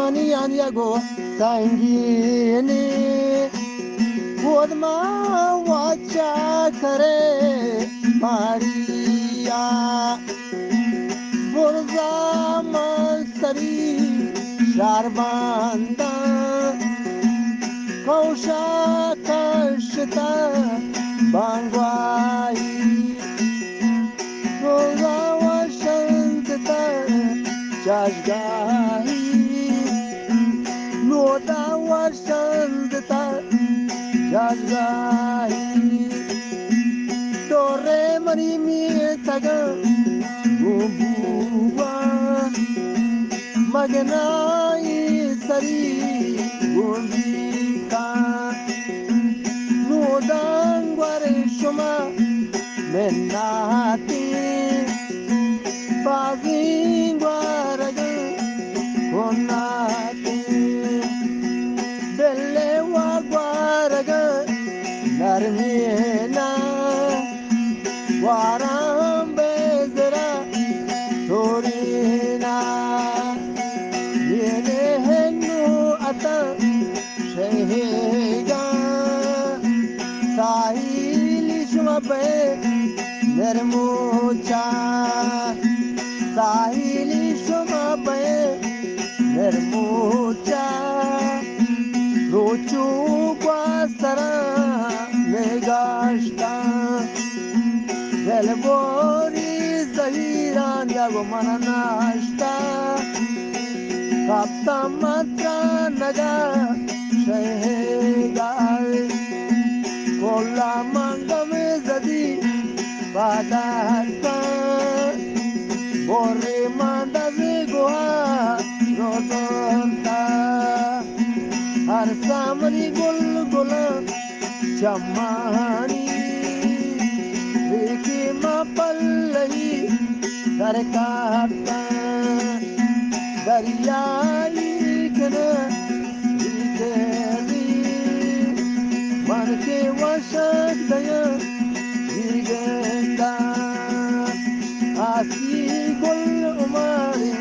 Mani Anyago, Sangini, Wodma Wacha Kare, Maria, Burza Masari, Sharbanda, Kausha Kashta, Bangwai, Burza Washantata, Jashgai, Loda Washantata, Jashgai, Dore Mari Mitaga, Bumbuwa, Maganai Sari, Bumbika, Nodangware Shuma, Menati, Bazingwaraga, Konati, Belle Wagwaraga, Narmina, Waram Bezera, Torina, Yene Henu Ata, Shehega, Sahili Shumabe, Nermucha, Sahili Shumabe, Nermucha, Rochu Kwasara, Megashta, Delbori Zahiran Yago Mananashta, Kapta Matra Naga, Shehegai, Kola Mangame Zadi, Badata, Bore Mandazi Goa, Rodonta, Arsamani Gul Gula, Chamani, Riki Mapalai, Sarakata, Dariyai Kana, Rikari, Manke Washadaya, Rigenda, Asi Gul Umari,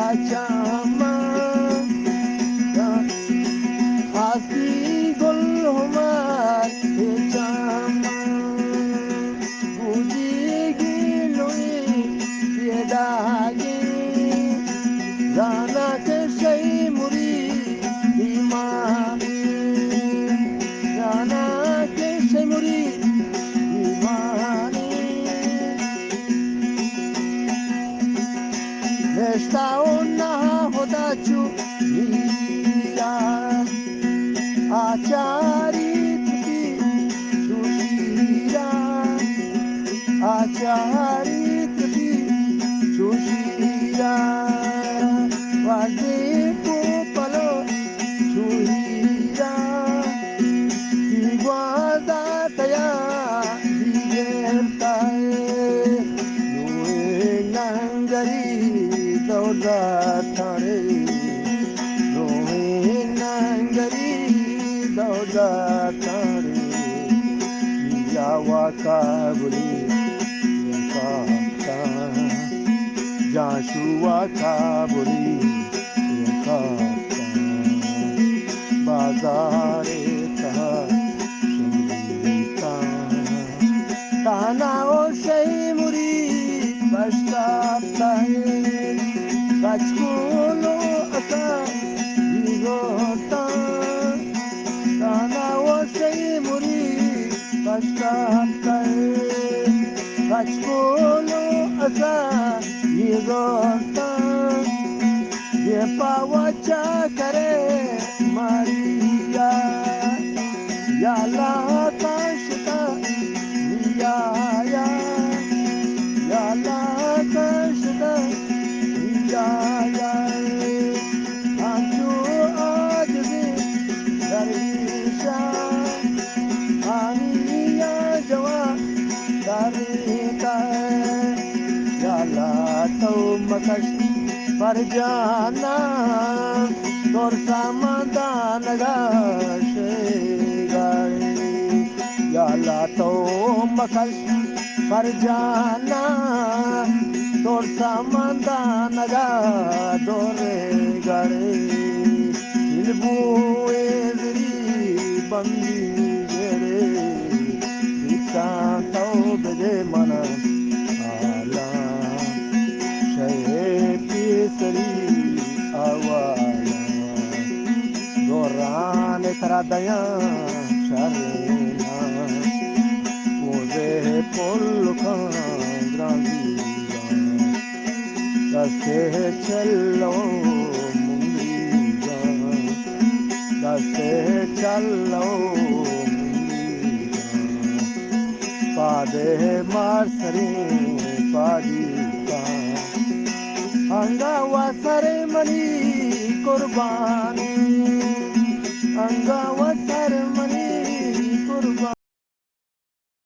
Achama, Asi Gul Umari, Achama, Buji Giloi, Yedagi, Zana Keshay Muri, Imani, Zana Keshay Muri, Imani, Nesta Ona Hodachu, Mira, Achari Tuti, Chushira, Achari Tuti, Chushira, Vazipu Palo, Chuhira, Iguaza Taya, Digertae, Nuenangari, Dauda Tare, Nuenangari, Dauda Tare, Yawaka Buri, Yakata, Joshua Kaburi, Yakata, Bazare Taha, Shindita, Tana Oshay Muri, Bashkaptahe, Kachkulo Asa, Vigota, Tana Oshay Muri, Bashkaptahe, Kachkulo Asa, Vigota, Yepawacha Kare, Maria, Yala Kashta, Yaya, Yala Kashta, Yaya, Anju Ajzi, Darisha, Aniya Jawa, Darita, Yala Tau Makash, Parjana, Dor Samanda Nagashe, Yala To Makash, Parjana, Dor Samanda Naga, Dore Gare. buezri bandi gere bitantau bede mana ala shaye pisri awala doran taradaya sharena muze polkan grandida daste chello mundiga daste chello mundiga pade marsari padika anga wasare mani qurbani anga